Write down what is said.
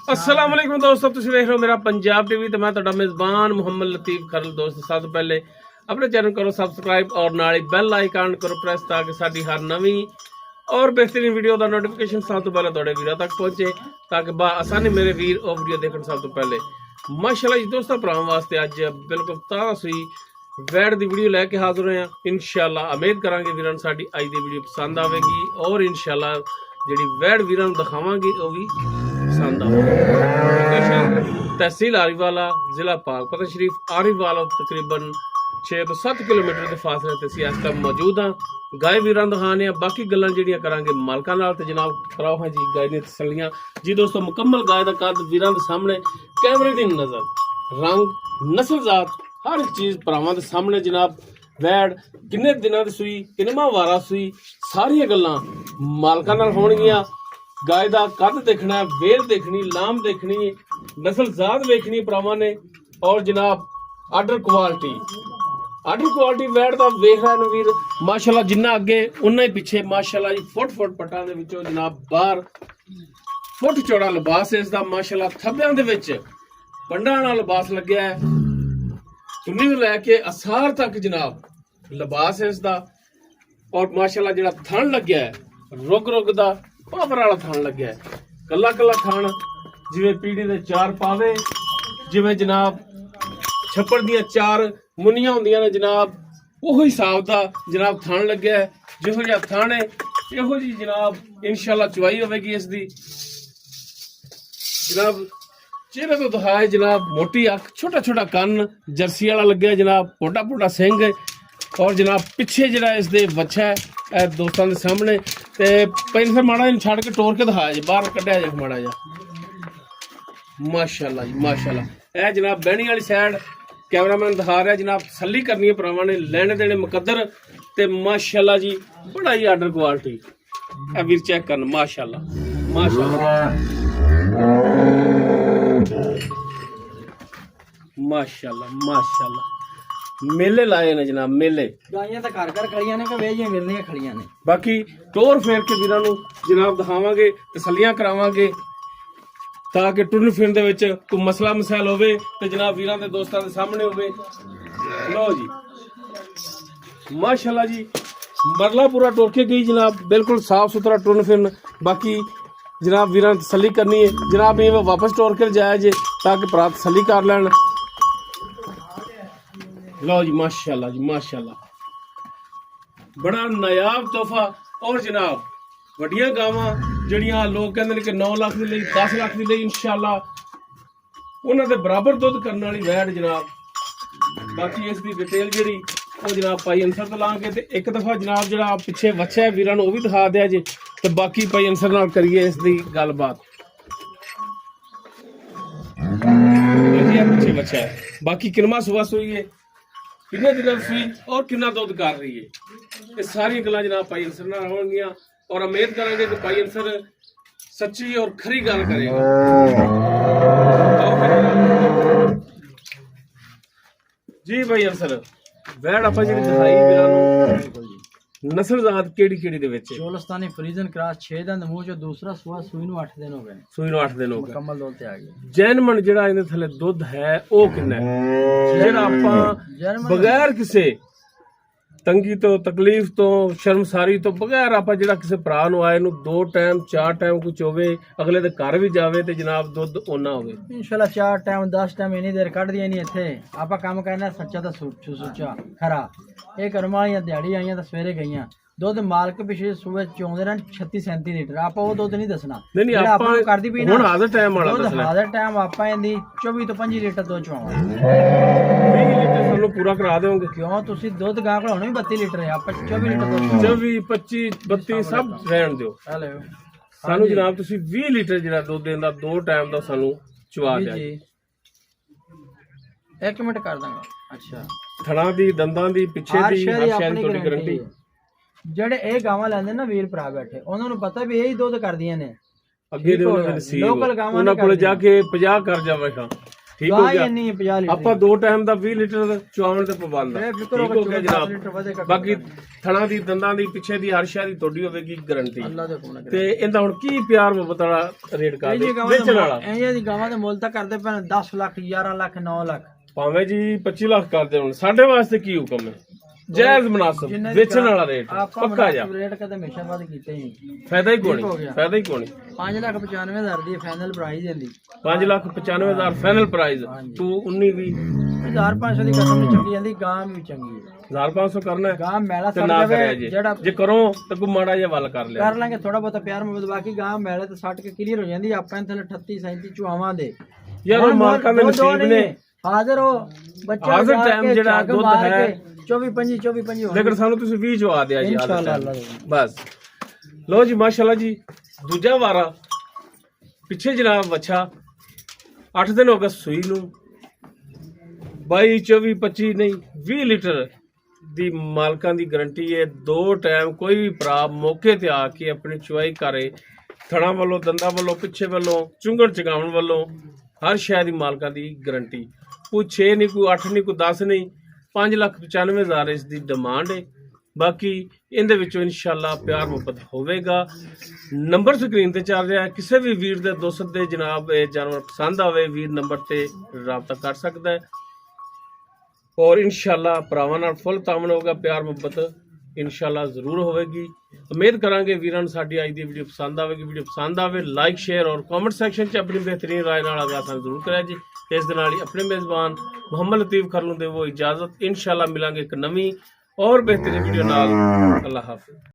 अस्सलाम वालेकुम दोस्तों, तुसीं देख रहे हो मेरा पंजाब टीवी तो मैं तुहाडा मेज़बान मुहम्मद लतीफ खरल। दोस्त सब तो पहले अपने चैनल करो सब्सक्राइब और नाल बैल आइकन करो प्रेस ताकि साडी हर नवी और बेहतरीन वीडियो का नोटिफिकेशन सब तो पहले तुहाडे वीरों तक पहुंचे ताकि आसानी मेरे वीर और वीडियो देखने सब तो पहले। माशाल्लाह जी दोस्तों, भरावां वास्ते अज बिल्कुल ताज़ा सुई वैड की वीडियो लैके हाजिर होए हैं। इंशाल्लाह उम्मीद करांगे वीरां साडी अज दी वीडियो पसंद आवेगी और इंशाल्लाह जिहड़ी वैड वीरां नूं दिखावांगे वो भी पसंद आवेगी। तहसील आरीवाला, जिला पाकपतन शरीफ आरीवाला तकरीबन 6 ਤੋਂ 7 किलोमीटर के फासले ते ਅਸੀਂ इस टाइम मौजूद हाँ। गाय वीरां दिखाने बाकी गल्लां ਜਿਹੜੀਆਂ करांगे मालकां नाल ते जनाब कराओ हाँ जी गाय दी तसल्लियां जी। दोस्तों मुकम्मल गाय दा कद वीरां दे सामने कैमरे दी नज़र रंग नस्ल जात हर एक चीज़ भरावां दे सामने जनाब। वैड किन्ने दिनां दी सूई किन्नवां वारा सूई सारियां गल्लां मालकां नाल होणगीਆਂ। गाय दा कद देखना, वेल देखनी, लाम देखनी, नस्ल जात देखनी भरावां ने और जनाब आर्डर क्वालिटी वैड दा वेख रहे हैं वीर। माशाल्लाह जिन्ना अगे उन्ना ही पिछे माशाल्लाह जी फुट पट्टां दे विचों जनाब बाहर फुट चौड़ा लिबास है इसदा। माशाल्लाह थब्बियां दे विच पंडां नाल लिबास लग्या है, चुन्नी तो लैके असार तक जनाब लिबास है इसदा। और माशाल्लाह जिहड़ा थण लग्या है रुग दा पावर वाला थण लग्या है, कला थण जिवें पीढ़ी दे चार पावे, जिवें जनाब छप्पड़ दियां चार मुनियां होंदियां ने जनाब ओह हिसाब दा जनाब थण लग्या है। जिहो जिहा थण है इहो जी जनाब इंशाल्लाह चुवाई होवेगी इसदी। जनाब चेहरे तो दिखाए जनाब मोटी अख, छोटा कन जर्सी वाला लग्या जनाब, पोटा सिंह और जनाब पिछे जिहड़ा इसदे बच्चा है दोस्तों के सामने ते पहले फिर माड़ा जिहा छड़ के टोर के दिखाया जी बाहर कढ़िया जी माड़ा जिहा। माशाल्लाह जी माशाल्लाह। यह जनाब बहनी वाली साइड कैमरामैन दिखा रहा जनाब तसल्ली करनी है भरावां ने लेने देने मुकद्दर ते माशाल्लाह जी बड़ा ही आर्डर क्वालिटी है वीर चेक करन। माशाल्लाह मेले लाए ने जनाब, मेले गाइयां तो घर खड़ियां ने कि वेजियां मिलनियां खड़ियां ने। बाकी टोर फेर के वीरां नूं जनाब दिखावांगे, तसल्लियां करावांगे ताकि टुरन फिरन दे विच कोई मसला मसाइल होवे ते जनाब वीरां दे दोस्तां दे सामने होवे। लो जी माशाल्लाह जी मरला पूरा टोर के गई जनाब, बिल्कुल साफ सुथरा टुरन फिरन। बाकी जनाब वीरां तसल्ली करनी है जनाब, ये वापस टोर कर जाए जे ताकि भरा तसल्ली कर लैन। लो जी माशाल्लाह जी माशाल्लाह, बड़ा नायाब तोहफा। और जनाब वड्डियां गावां ਜਿਹੜੀਆਂ लोग कहते हैं कि 9 लाख के लिए 10 लाख के लिए इंशाल्लाह उन्हां दे बराबर दुध करने वाली वैड जनाब। बाकी इसकी डिटेल जी जनाब भाई अंसर तो लांगे तो एक दफा जनाब जरा पिछे वच्छा है वीरां नूं भी दिखा दिया जे तो बाकी भाई अंसर नाल करिए इसकी गलबात। पिछे वच्छा है बाकी किन्ना सुबह सुई है, किन्ने दिन सुई और किन्ना दुध कर रही है, ये सारी गल्लां जनाब भाई अंसर नाल होणगियां और उम्मीद करेंगे कि भाई अंसर सच्ची और खरी गल करेगा। जी भाई अंसर वैड आपां जिहड़ी दिखाई वीरां नूं नस्ल जात केड़ी दे विच चोलस्तानी फ्रीजन क्रॉस 6 दिन मूंह चो दूसरा सुआ सूई नूं 8 दिन हो गए, सूई नूं 8 दिन हो गए मुकम्मल दुध ते आ गया। जैनमन जिहड़ा इहदे थले दुध है ओ किन्ना है जिहड़ा आपां बगैर किसे तंगी तो तकलीफ तो शर्मसारी तो बगैर आप जिहड़ा किसी भरा नूं आए नूं 2 टाइम 4 टाइम कुछ होवे अगले दे घर भी जावे ते जनाब दुध ओना होवे इंशाल्लाह 4 टाइम 10 टाइम इन्नी देर कढ दिया नहीं इत्थे आपां काम करना सच्चा तो सुच्चा खरा। ये कर्मा वालियां दिहाड़ी आईयां तो सवेरे गईयां दुध मालक पिछले सुबह चौंदे रहन 36-37 लीटर आप वो दुध नहीं दसना नहीं आपां करदी पई हुण हाज़र टाइम वाला दुध हाज़र टाइम आपां इंदी 24 ਤੋਂ 25 लीटर दुध चवावांगे। 20 लीटर सानू पूरा करा दोगे क्यों तुसी दुध गां कोल हुण भी 32 लीटर है आपां 24 लीटर दुध 24 25 32 सब रहन दिओ हेलो सानू जनाब तुसी 20 लीटर जिहड़ा दुध देंदा 2 टाइम दा सानू चवा दिया जी। 1 मिनट कर दांगा। अच्छा थणा दी दंदां दी पिछे दी हर शै दी तोड़ी गारंटी ਜਿਹੜੇ ਇਹ ਗਾਵਾਂ ਲੈਂਦੇ ਨਾ ਵੀਰ ਭਰਾ ਬੈਠੇ ਉਹਨਾਂ ਨੂੰ ਪਤਾ ਵੀ ਇਹ ਹੀ ਦੁੱਧ ਕਰਦੀਆਂ ਨੇ ਅੱਗੇ ਦੇ ਉਹਨਾਂ ਦੇ ਨਸੀਬ ਉਹਨਾਂ ਕੋਲ ਜਾ ਕੇ 50 ਕਰ ਜਾਵੇਗਾ ਠੀਕ ਹੋ ਗਾਂ ਗਿਆ ਇੰਨੀ 50 ਲੀਟਰ ਆਪਾਂ 2 ਟਾਈਮ ਦਾ 20 ਲੀਟਰ ਚੁਆਉਣ ਤੇ ਪਾਬੰਦ ਆ ਬੇਫਿਕਰ ਠੀਕ ਹੋ ਹੋ ਕੇ ਗਿਆ 10 ਜਨਾਬ ਲੀਟਰ ਵਧੇ ਘੱਟੋ ਬਾਕੀ ਘੱਟ। ਥਣਾ ਦੀ ਦੰਦਾਂ ਦੀ ਪਿੱਛੇ ਦੀ ਹਰ ਸ਼ੈ ਦੀ ਤੁਹਾਡੀ ਹੋਵੇਗੀ ਗਾਰੰਟੀ ਅੱਲਾ ਦੇ ਹੁਕਮ ਨਾਲ ਤੇ ਇਹਦਾ ਹੁਣ ਕੀ ਪਿਆਰ ਮੁਹੱਬਤ ਵਾਲਾ ਰੇਟ ਇਹ ਕਰਦੇ ਜੀ ਗਾਵਾਂ ਵੇਚਣ ਵਾਲਾ ਇਹ ਜੀ ਗਾਵਾਂ ਦੇ ਮੁੱਲ ਤਾਂ ਕਰਦੇ ਪਏ 10 ਲੱਖ 11 ਲੱਖ 9 ਲੱਖ ਭਾਵੇਂ ਜੀ 25 ਲੱਖ ਕਰਦੇ ਹੁਣ ਸਾਡੇ ਵਾਸਤੇ ਕੀ ਹੁਕਮ ਹੈ ਜਾਇਜ਼ ਮੁਨਾਸਬ ਜਿੰਨੇ ਦੀ ਵੇਚਣ ਵਾਲਾ ਰੇਟ ਆਪਾਂ ਪੱਕਾ ਜਾ ਰੇਟ ਕਦੇ ਹਮੇਸ਼ਾ ਵੱਧ ਕੀਤੇ ਹੀ ਨਹੀਂ। ਫਾਇਦਾ ਹੀ ਕੋਣੀ ਹੋ ਗਿਆ। ਫਾਇਦਾ ਹੀ ਕੋਣੀ 5,95,000 ਦੀ ਫਾਈਨਲ ਪ੍ਰਾਈਸ ਦਿੰਦੀ 5,95,000 ਫਾਈਨਲ ਪ੍ਰਾਈਸ ਤੂੰ 19 ਵੀ 1,500 ਦੀ ਕਸਮ ਨਹੀਂ ਚੰਗੀ ਜਾਂਦੀ ਗਾਂ ਵੀ ਚੰਗੀ ਹੈ 1500 ਕਰਨਾ ਹੈ ਗਾਂ ਮੈਲਾ ਤੇ ਸੜ ਨਾ ਕਰਿਆ ਜਾਵੇ ਜੀ ਜਿਹੜਾ ਜੇ ਕਰੋ ਤਾਂ ਕੋਈ ਮਾੜਾ ਜਿਹਾ ਵੱਲ ਕਰ ਲਿਆ ਕਰ ਲਾਂਗੇ ਥੋੜਾ ਬਹੁਤਾ ਪਿਆਰ ਮੁਹੱਬਤ ਬਾਕੀ ਗਾਂ ਮੈਲੇ ਤੇ ਸੱਟ ਕੇ ਕਲੀਅਰ ਹੋ ਜਾਂਦੀ ਆਪਾਂ ਥੱਲੇ 38 37 ਚੁਆਵਾਂ ਦੇ ਯਾਰ ਉਹ ਮਾਲਕਾਂ ਦੇ ਨਸੀਬ ਨੇ ਹਾਜ਼ਰ ਹੋ ਬੱਚਾ ਹਾਜ਼ਰ ਟਾਈਮ ਜਿਹੜਾ ਦੁੱਧ ਹੈ 24 25 24 25 ਲੇਕਿਨ ਸਾਨੂੰ ਤੁਸੀਂ 20 ਚਵਾ ਦਿਆ ਜੀ ਹਾਜ਼ਰ ਇਨਸ਼ਾਅੱਲਾ time। ਅੱਲਾ ਬਸ ਲੋ ਜੀ ਮਾਸ਼ਾਅੱਲਾ ਜੀ ਦੂਜਾ ਵਾਰਾ ਪਿੱਛੇ ਜਨਾਬ ਵੱਛਾ 8 ਦਿਨ ਹੋ ਗਏ ਸੂਈ ਨੂੰ 22 24 25 ਨਹੀਂ 20 ਲੀਟਰ ਦੀ ਮਾਲਕਾਂ ਦੀ ਗਾਰੰਟੀ ਹੈ 2 ਟਾਈਮ ਕੋਈ ਵੀ ਭਰਾ ਮੌਕੇ ਤੇ ਆ ਕੇ ਆਪਣੀ ਚੁਆਈ ਕਰੇ ਥਣਾ ਵੱਲੋਂ ਦੰਦਾਂ ਵੱਲੋਂ ਪਿੱਛੇ ਵੱਲੋਂ ਚੁੰਗਣ ਚਗਾਉਣ ਵੱਲੋਂ ਹਰ ਸ਼ੈ ਦੀ ਮਾਲਕਾਂ ਦੀ ਗਾਰੰਟੀ ਕੋਈ 6 ਨਹੀਂ ਕੋਈ 8 ਨਹੀਂ ਕੋਈ 10 ਨਹੀਂ 5,95,000 ਇਸ ਦੀ ਡਿਮਾਂਡ ਹੈ ਬਾਕੀ ਇਹਦੇ ਵਿੱਚੋਂ ਇਨਸ਼ਾਅੱਲਾ ਪਿਆਰ ਮੁਹੱਬਤ ਹੋਵੇਗਾ ਨੰਬਰ ਸਕਰੀਨ ਤੇ ਚੱਲ ਰਿਹਾ ਹੈ ਕਿਸੇ ਵੀ ਵੀਰ ਦੇ ਦੋਸਤ ਦੇ ਜਨਾਬ ਇਹ ਜਾਨਵਰ ਪਸੰਦ ਆਵੇ ਵੀਰ ਨੰਬਰ ਤੇ ਰਾਬਤਾ ਕਰ ਸਕਦਾ ਹੈ ਔਰ ਇਨਸ਼ਾਅੱਲਾ ਭਰਾਵਾਂ ਨਾਲ ਫੁੱਲ ਤਾਮਨ ਹੋਗਾ ਪਿਆਰ ਮੁਹੱਬਤ ਇਨਸ਼ਾਅੱਲਾ ਜ਼ਰੂਰ ਹੋਵੇਗੀ ਉਮੀਦ ਕਰਾਂਗੇ ਵੀਰਾਂ ਨੂੰ ਸਾਡੀ ਅੱਜ ਦੀ ਵੀਡੀਓ ਪਸੰਦ ਆਵੇਗੀ ਵੀਡੀਓ ਪਸੰਦ ਆਵੇ ਲਾਈਕ ਸ਼ੇਅਰ ਔਰ ਕਮੈਂਟ ਸੈਕਸ਼ਨ 'ਚ ਆਪਣੀ ਬਿਹਤਰੀਨ ਰਾਏ ਨਾਲ ਆਗਾਹ ਜ਼ਰੂਰ ਕਰਿਆ ਜੀ ਇਸ ਦੇ ਨਾਲ ਹੀ ਆਪਣੇ ਮੇਜ਼ਬਾਨ ਮੁਹੰਮਦ ਲਤੀਫ ਖਰਲੂ ਦੇ ਉਹ ਇਜਾਜ਼ਤ ਇਨਸ਼ਾਅੱਲਾ ਮਿਲਾਂਗੇ ਇੱਕ ਨਵੀਂ और बेहतरीन वीडियो नाल अल्लाह हाफिज़।